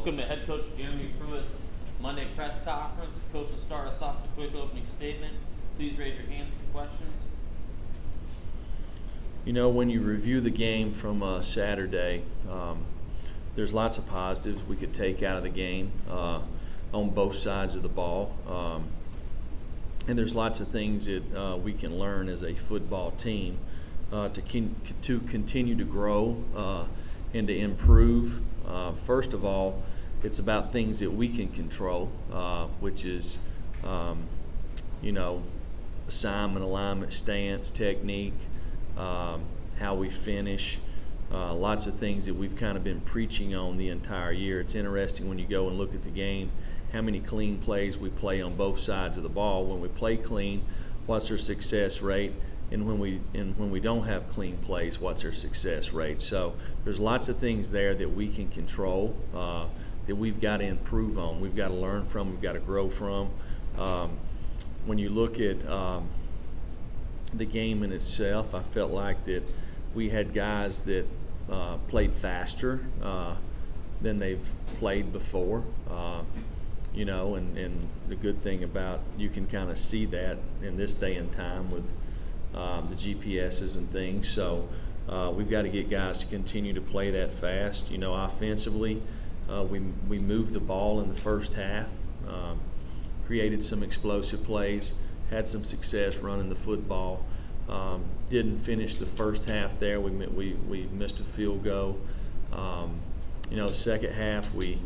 Welcome to Head Coach Jeremy Pruitt's Monday press conference. Coach will start us off with a quick opening statement. Please raise your hands for questions. You know, when you review the game from Saturday, there's lots of positives we could take out of the game on both sides of the ball. And there's lots of things that we can learn as a football team to continue to grow and to improve. First of all, it's about things that we can control, which is, assignment, alignment, stance, technique, how we finish. Lots of things that we've kind of been preaching on the entire year. It's interesting when you go and look at the game, how many clean plays we play on both sides of the ball. When we play clean, what's our success rate? And when we don't have clean plays, what's our success rate? So there's lots of things there that we can control, that we've got to improve on. We've got to learn from, we've got to grow from. When you look at the game in itself, I felt like that we had guys that played faster than they've played before. And the good thing about, you can kind of see that in this day and time with the GPSs and things. So we've got to get guys to continue to play that fast. Offensively, we moved the ball in the first half, created some explosive plays, had some success running the football. Didn't finish the first half there. We missed a field goal. The second half we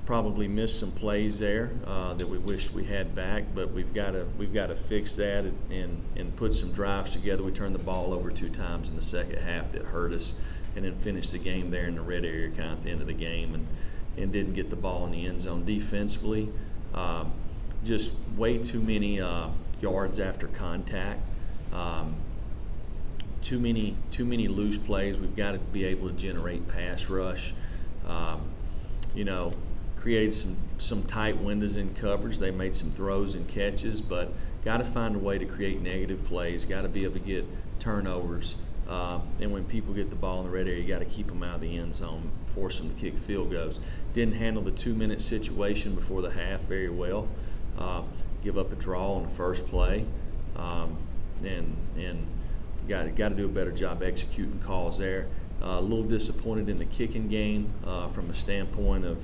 probably missed some plays there that we wished we had back, but we've got to fix that and put some drives together. We turned the ball over 2 times in the second half that hurt us, and then finished the game there in the red area kind of at the end of the game, and didn't get the ball in the end zone. Defensively, just way too many yards after contact. Too many loose plays. We've got to be able to generate pass rush. Created some tight windows in coverage. They made some throws and catches, but got to find a way to create negative plays. Got to be able to get turnovers. And when people get the ball in the red area, you got to keep them out of the end zone, force them to kick field goals. Didn't handle the 2-minute situation before the half very well. Give up a draw on the first play, and got to do a better job executing calls there. A little disappointed in the kicking game from a standpoint of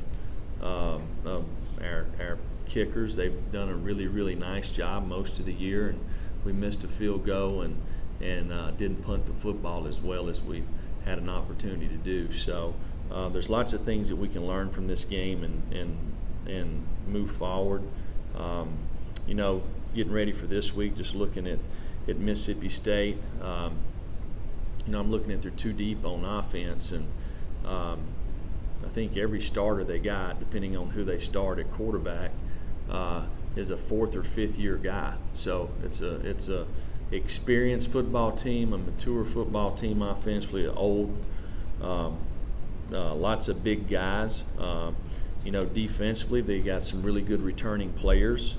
our kickers. They've done a really, really nice job most of the year, and we missed a field goal and didn't punt the football as well as we had an opportunity to do. So there's lots of things that we can learn from this game and move forward. Getting ready for this week, just looking at Mississippi State. I'm looking at their 2 deep on offense, and I think every starter they got, depending on who they start at quarterback, is a 4th or 5th year guy. So it's a experienced football team, a mature football team offensively, old, lots of big guys. Defensively, they got some really good returning players.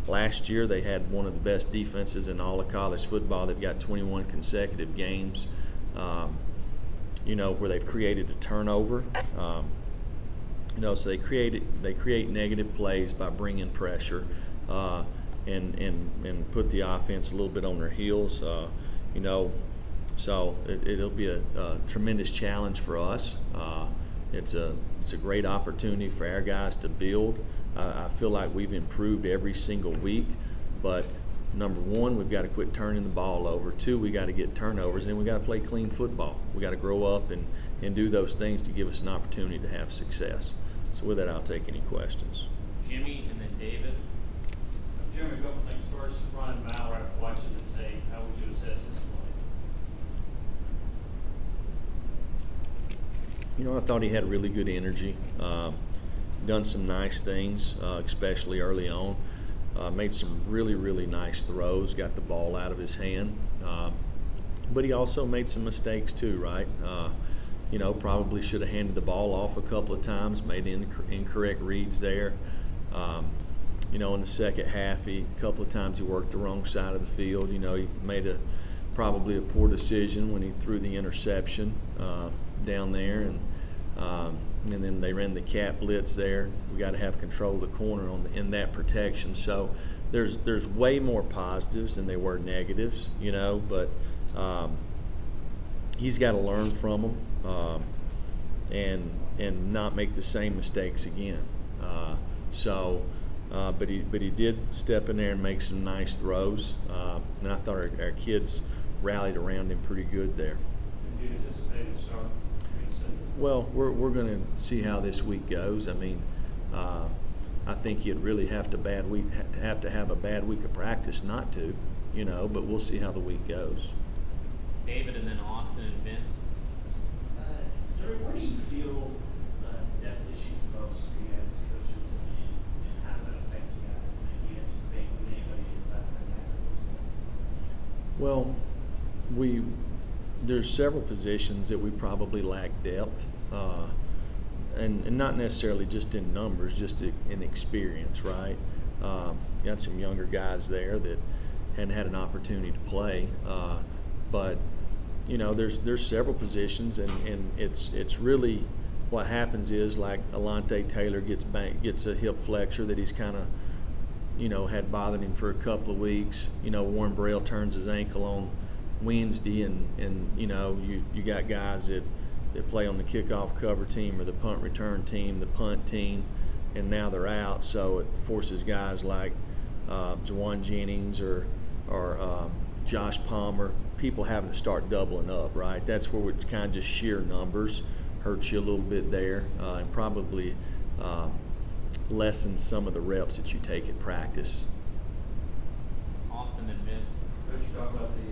Last year, they had one of the best defenses in all of college football. They've got 21 consecutive games, where they've created a turnover. So they create negative plays by bringing pressure and put the offense a little bit on their heels. So it'll be a tremendous challenge for us. It's a great opportunity for our guys to build. I feel like we've improved every single week, but number 1, we've got to quit turning the ball over. 2, we got to get turnovers, and we got to play clean football. We got to grow up and do those things to give us an opportunity to have success. So with that, I'll take any questions. Jimmy and then David. Jeremy, a couple things. First, Ryan Maurer, after watching the tape, how would you assess this play? I thought he had really good energy. Done some nice things, especially early on. Made some really, really nice throws, got the ball out of his hand. But he also made some mistakes too, right? Probably should have handed the ball off a couple of times, made incorrect reads there. In the second half, a couple of times he worked the wrong side of the field. He made probably a poor decision when he threw the interception down there, and and then they ran the cat blitz there. We got to have control of the corner in that protection. So there's way more positives than there were negatives, but he's got to learn from them and not make the same mistakes again. But he did step in there and make some nice throws, and I thought our kids rallied around him pretty good there. Do you anticipate a start? Well, we're going to see how this week goes. I mean, I think you'd really have to have a bad week of practice not to, but we'll see how the week goes. David, and then Austin and Vince. Jerry, where do you feel depth issues most for you guys as coaches, and how does that affect you guys? And do you anticipate with anybody inside the linebacker at this point? Well, there's several positions that we probably lack depth, and not necessarily just in numbers, just in experience, right? Got some younger guys there that hadn't had an opportunity to play, but there's several positions, and it's really what happens is, like Alante Taylor gets a hip flexor that he's kind of had bothered him for a couple of weeks. Warren Braille turns his ankle on Wednesday, and you got guys that play on the kickoff cover team or the punt return team, the punt team, and now they're out. So it forces guys like Jawan Jennings or Josh Palmer, people having to start doubling up, right? That's where it's kind of just sheer numbers hurts you a little bit there, and probably lessens some of the reps that you take at practice. Austin and Vince. Coach, you talked about the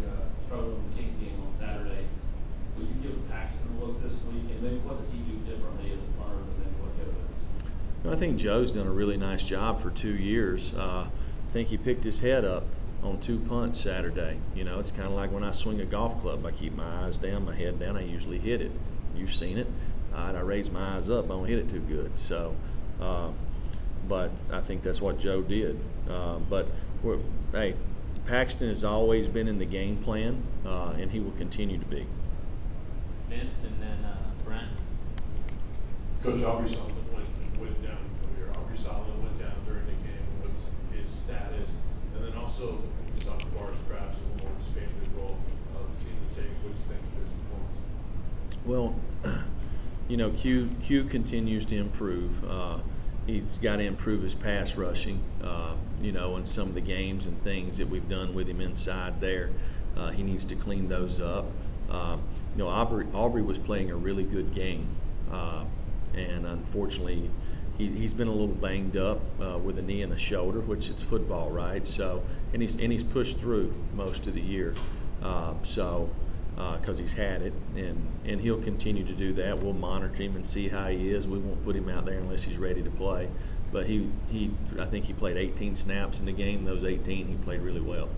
struggle in the King game on Saturday. Will you give Paxton a look this week, and maybe what does he do differently as a punter than maybe what the other does? I think Joe's done a really nice job for 2 years. I think he picked his head up on 2 punts Saturday. It's kind of like when I swing a golf club. I keep my eyes down, my head down. I usually hit it. You've seen it. I raise my eyes up. I don't hit it too good. So, but I think that's what Joe did. But Paxton has always been in the game plan, and he will continue to be. Vince, and then Brent. Coach Aubrey Solomon went down here. Aubrey Solomon went down during the game. What's his status? And then also, we saw Tavares Krabs a little more expanded role. Seeing the tape, what do you think of his performance? Well, Q continues to improve. He's got to improve his pass rushing, in some of the games and things that we've done with him inside there. He needs to clean those up. Aubrey was playing a really good game, and unfortunately, he's been a little banged up with a knee and a shoulder, which it's football, right? So, and he's pushed through most of the year, because he's had it, and he'll continue to do that. We'll monitor him and see how he is. We won't put him out there unless he's ready to play. But I think he played 18 snaps in the game. Those 18, he played really well.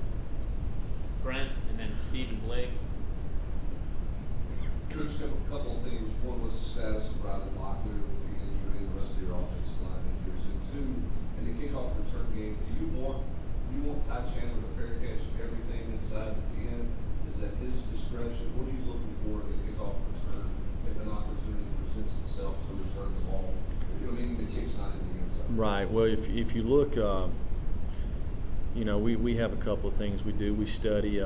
Brent, and then Stephen Blake. Coach, a couple of things. One was the status of Riley Locklear with the injury and the rest of your offensive line injuries. And two, in the kickoff return game, do you want Ty Chandler to fair catch everything inside the 10? Is that his discretion? What are you looking for in the kickoff return if an opportunity presents itself to return the ball? The kick's not in the end zone. Right. Well, if you look, we have a couple of things we do. We study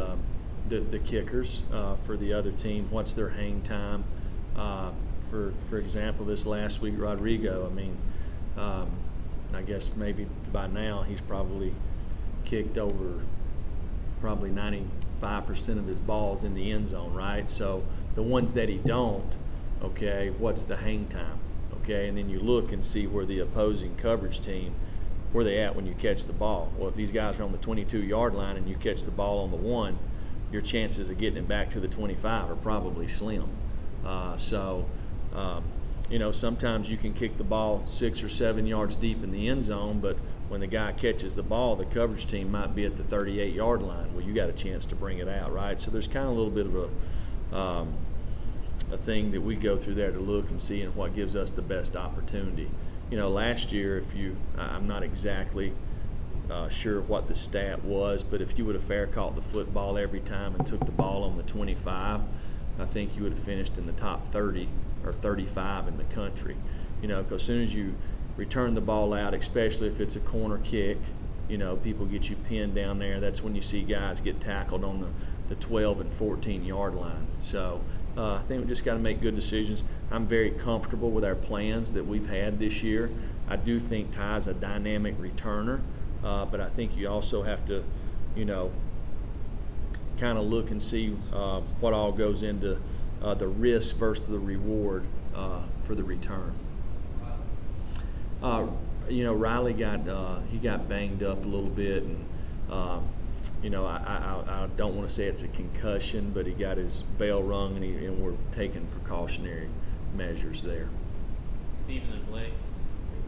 the kickers for the other team. What's their hang time? For example, this last week, Rodrigo. I guess maybe by now he's probably kicked over probably 95% of his balls in the end zone, right? So the ones that he don't, okay, what's the hang time? Okay, and then you look and see where the opposing coverage team, where they at when you catch the ball. Well, if these guys are on the 22-yard line and you catch the ball on the 1, your chances of getting it back to the 25 are probably slim. Sometimes you can kick the ball 6 or 7 yards deep in the end zone, but when the guy catches the ball, the coverage team might be at the 38-yard line. Well, you got a chance to bring it out, right? So there's kind of a little bit of a thing that we go through there to look and see and what gives us the best opportunity. Last year, I'm not exactly sure what the stat was, but if you would have fair caught the football every time and took the ball on the 25, I think you would have finished in the top 30 or 35 in the country. You know, because as soon as you return the ball out, especially if it's a corner kick, you know, people get you pinned down there. That's when you see guys get tackled on the 12 and 14 yard line. So I think we just got to make good decisions. I'm very comfortable with our plans that we've had this year. I do think Ty's a dynamic returner, but I think you also have to, you know, kind of look and see what all goes into the risk versus the reward for the return. You know, Riley got banged up a little bit, and you know, I don't want to say it's a concussion, but he got his bell rung, and we're taking precautionary measures there. Stephen and Blake.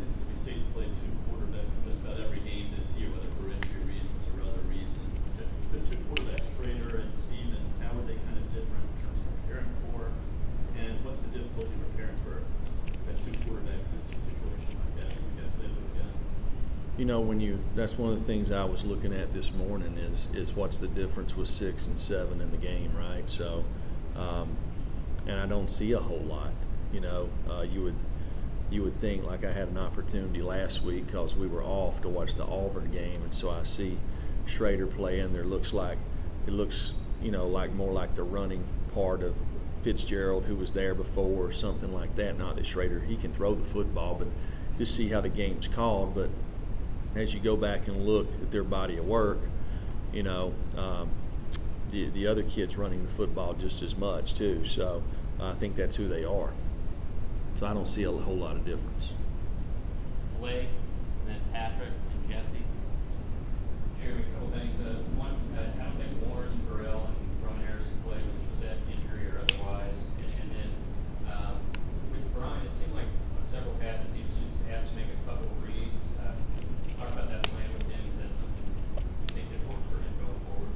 Mississippi State's played 2 quarterbacks in just about every game this year, whether for injury reasons or other reasons. The 2 quarterbacks, Schrader and Stevens, how are they kind of different in terms of preparing for, and what's the difficulty preparing for a 2 quarterbacks in a situation like that? So I guess they would again. You know, that's one of the things I was looking at this morning is what's the difference with 6 and 7 in the game, right? So, and I don't see a whole lot. You know, you would think, like I had an opportunity last week because we were off to watch the Auburn game, and so I see Schrader playing. It looks, you know, like more like the running part of Fitzgerald, who was there before, or something like that. Not that Schrader, he can throw the football, but just see how the game's called. But as you go back and look at their body of work, you know, the other kid's running the football just as much too. So I think that's who they are. So I don't see a whole lot of difference. Blake, and then Patrick and Jesse. Jeremy, a couple things. One, I don't think Warren, Burrell, and Roman Harrison play. Was that injury or otherwise? And then with Brian, it seemed like on several passes he was just asked to make a couple of reads. Talk about that plan with him. Is that something you think could work for him going forward?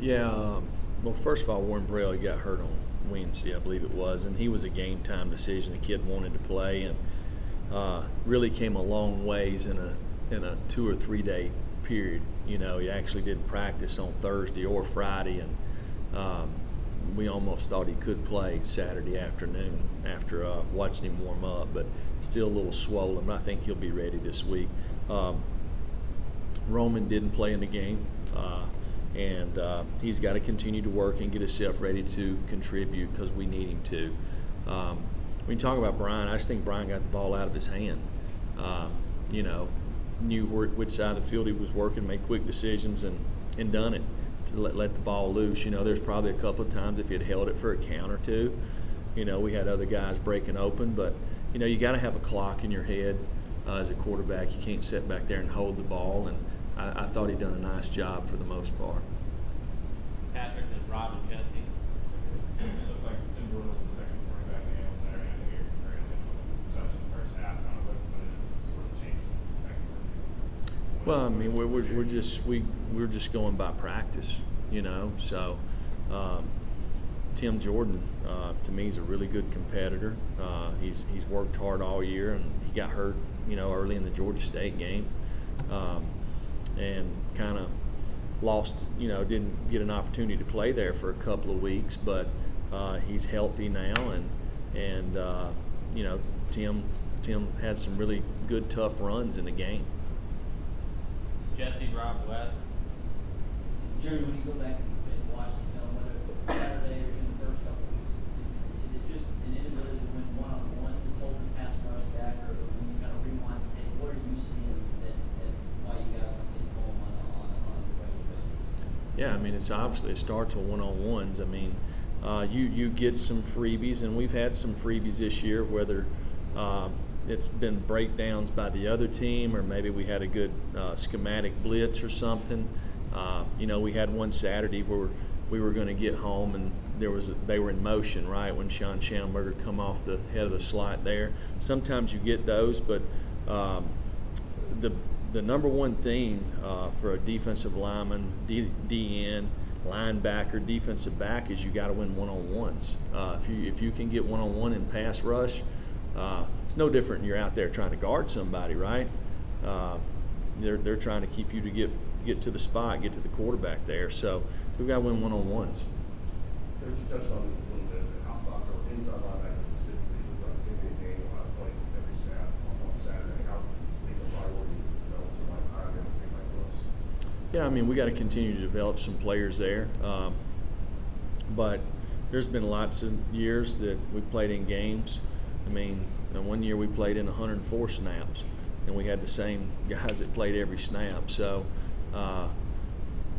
Yeah. Well, first of all, Warren Burrell, he got hurt on Wednesday, I believe it was, and he was a game time decision. The kid wanted to play, and really came a long ways in a 2 or 3 day period. You know, he actually didn't practice on Thursday or Friday, and we almost thought he could play Saturday afternoon after watching him warm up, but still a little swollen. But I think he'll be ready this week. Roman didn't play in the game. And he's got to continue to work and get himself ready to contribute because we need him to. When you talk about Brian, I just think Brian got the ball out of his hand. You know, knew which side of the field he was working, made quick decisions, and done it to let the ball loose. You know, there's probably a couple of times if he had held it for a count or two, you know, we had other guys breaking open. But, you know, you got to have a clock in your head as a quarterback. You can't sit back there and hold the ball. And I thought he'd done a nice job for the most part. Patrick and Rob and Jesse. It looked like Tim Jordan was the second quarterback in the game on Saturday. I think you're comparing him to touch in the first half. I don't know what it sort of changed effectively. Well, I mean, we're just going by practice, you know. So Tim Jordan, to me, is a really good competitor. He's worked hard all year, and he got hurt, you know, early in the Georgia State game. And kind of lost, you know, didn't get an opportunity to play there for a couple of weeks, but he's healthy now, and you know, Tim had some really good, tough runs in the game. Jesse, Rob, West. Jeremy, when you go back and watch the film, whether it's Saturday or in the first couple of weeks of the season, is it just an inability to win one-on-ones that's holding pass rush back, or when you kind of rewind the tape, what are you seeing that why you guys aren't getting home on a regular basis? Yeah, I mean, it starts with one-on-ones. I mean, you get some freebies, and we've had some freebies this year, whether it's been breakdowns by the other team, or maybe we had a good schematic blitz or something. You know, we had one Saturday where we were going to get home, and they were in motion, right, when Sean Schamberger come off the head of the slot there. Sometimes you get those, but the number one thing for a defensive lineman, DN, linebacker, defensive back is you got to win one-on-ones. If you can get one-on-one in pass rush, it's no different than you're out there trying to guard somebody, right? They're trying to keep you to get to the spot, get to the quarterback there. So we've got to win one-on-ones. Coach, you touched on this a little bit, but outside or inside linebackers Yeah, I mean, we got to continue to develop some players there. But there's been lots of years that we played in games. I mean, one year we played in 104 snaps, and we had the same guys that played every snap. So,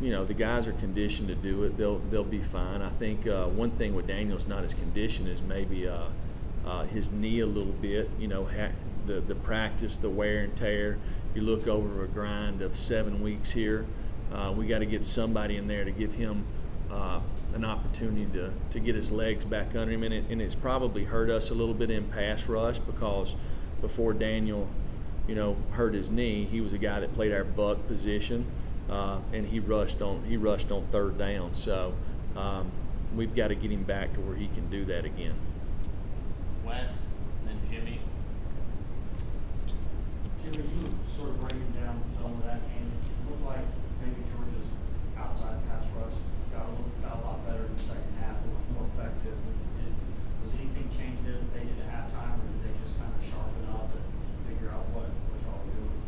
you know, the guys are conditioned to do it. They'll be fine. I think one thing with Daniel's not as conditioned is maybe his knee a little bit. You know, the practice, the wear and tear. You look over a grind of 7 weeks here. We got to get somebody in there to give him an opportunity to get his legs back under him, and it's probably hurt us a little bit in pass rush because before Daniel, you know, hurt his knee, he was a guy that played our buck position, and he rushed on third down. So we've got to get him back to where he can do that again. Wes, and then Jimmy. Jimmy, you sort of breaking down some of that game. It looked like maybe Georgia's outside pass rush got a lot better in the second half. It was more effective. Was anything changed there that they did at halftime, or did they just kind of sharpen up and figure out what y'all were doing?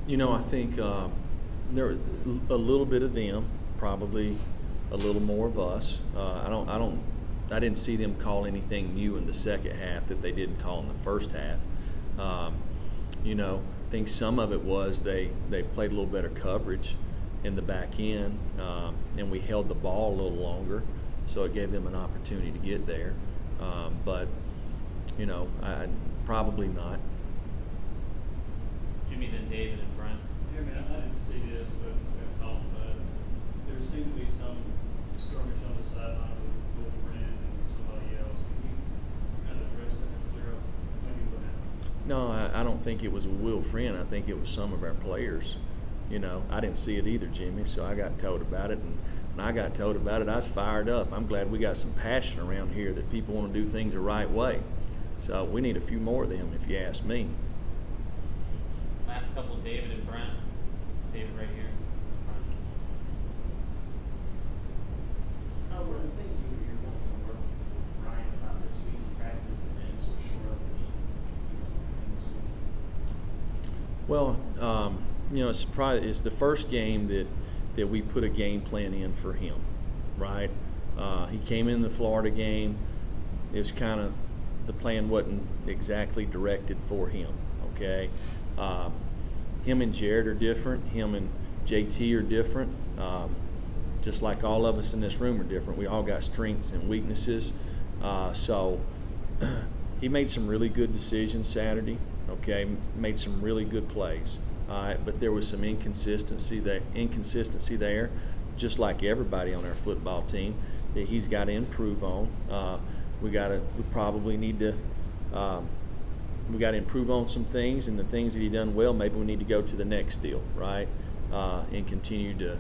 You know, I think there was a little bit of them, probably a little more of us. I didn't see them call anything new in the second half that they didn't call in the first half. You know, I think some of it was they played a little better coverage in the back end, and we held the ball a little longer, so it gave them an opportunity to get there. But, you know, probably not. Jimmy, then David and Brent. Jeremy, I didn't see this, but there seemed to be some skirmish on the sideline with Will Friend and somebody else. Can you kind of address that and clear up maybe what happened? No, I don't think it was a Will Friend. I think it was some of our players. You know, I didn't see it either, Jimmy, so I got told about it. And when I got told about it, I was fired up. I'm glad we got some passion around here that people want to do things the right way. So we need a few more of them, if you ask me. Last couple, David and Brent. David right here. Brent. One of the things you're going to work with Ryan about this week in practice and then so short of the Well, you know, it's the first game that we put a game plan in for him, right? He came in the Florida game. It was kind of, the plan wasn't exactly directed for him, okay? Him and Jared are different. Him and JT are different. Just like all of us in this room are different. We all got strengths and weaknesses. So he made some really good decisions Saturday, okay? Made some really good plays. But there was some inconsistency there, just like everybody on our football team, that he's got to improve on. We got to improve on some things, and the things that he done well, maybe we need to go to the next deal, right? And continue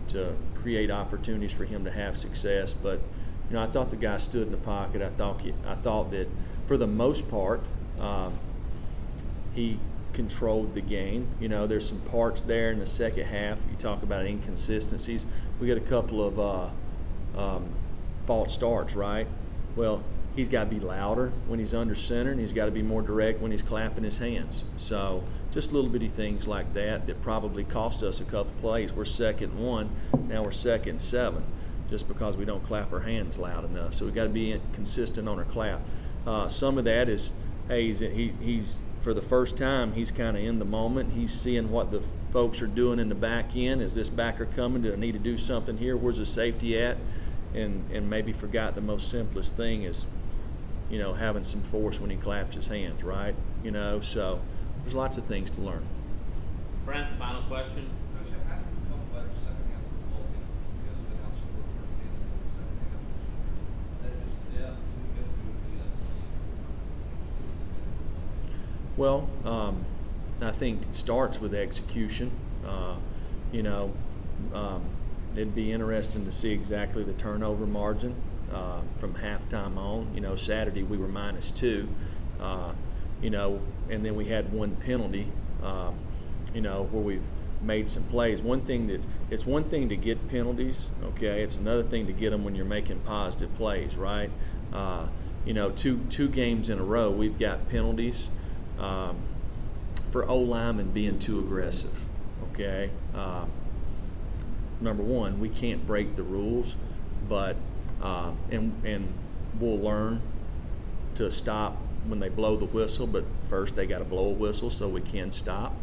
to create opportunities for him to have success. But you know, I thought the guy stood in the pocket. I thought that for the most part, he controlled the game. You know, there's some parts there in the second half. You talk about inconsistencies. We got a couple of false starts, right? Well, he's got to be louder when he's under center, and he's got to be more direct when he's clapping his hands. So just little bitty things like that probably cost us a couple plays. We're 2nd and 1, now we're 2nd and 7, just because we don't clap our hands loud enough. So we got to be consistent on our clap. Some of that is, hey, he's for the first time, he's kind of in the moment. He's seeing what the folks are doing in the back end. Is this backer coming? Do I need to do something here? Where's the safety at? And maybe forgot the most simplest thing is, you know, having some force when he claps his hands, right? You know, so there's lots of things to learn. Brent, final question. Coach, how did you become better second half football team? You guys have been outscored for games in the second half this year. Is that just depth? What do you got to do to be consistent? Well, I think it starts with execution. You know, it'd be interesting to see exactly the turnover margin from halftime on. You know, Saturday we were -2, you know, and then we had one penalty, you know, where we made some plays. It's one thing to get penalties, okay? It's another thing to get them when you're making positive plays, right? You know, two games in a row we've got penalties for O-linemen being too aggressive, okay? Number one, we can't break the rules, but and we'll learn to stop when they blow the whistle, but first they got to blow a whistle so we can stop.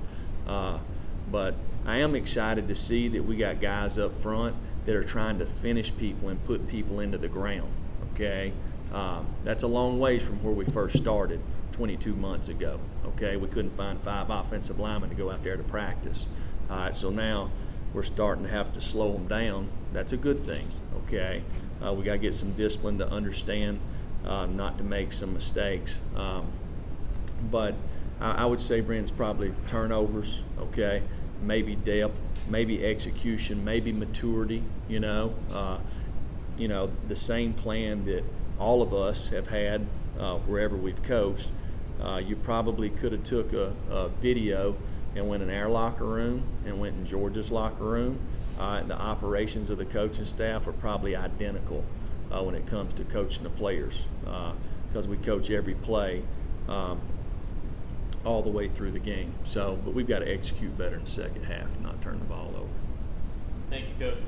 But I am excited to see that we got guys up front that are trying to finish people and put people into the ground, okay? That's a long ways from where we first started 22 months ago, okay? We couldn't find 5 offensive linemen to go out there to practice. All right, so now we're starting to have to slow them down. That's a good thing, okay? We got to get some discipline to understand not to make some mistakes. But I would say, Brandon's probably turnovers, okay? Maybe depth, maybe execution, maybe maturity, you know. The same plan that all of us have had wherever we've coached. You probably could have took a video and went in our locker room and went in Georgia's locker room. The operations of the coaching staff are probably identical when it comes to coaching the players because we coach every play all the way through the game. So, but we've got to execute better in the second half, not turn the ball over. Thank you, Coach.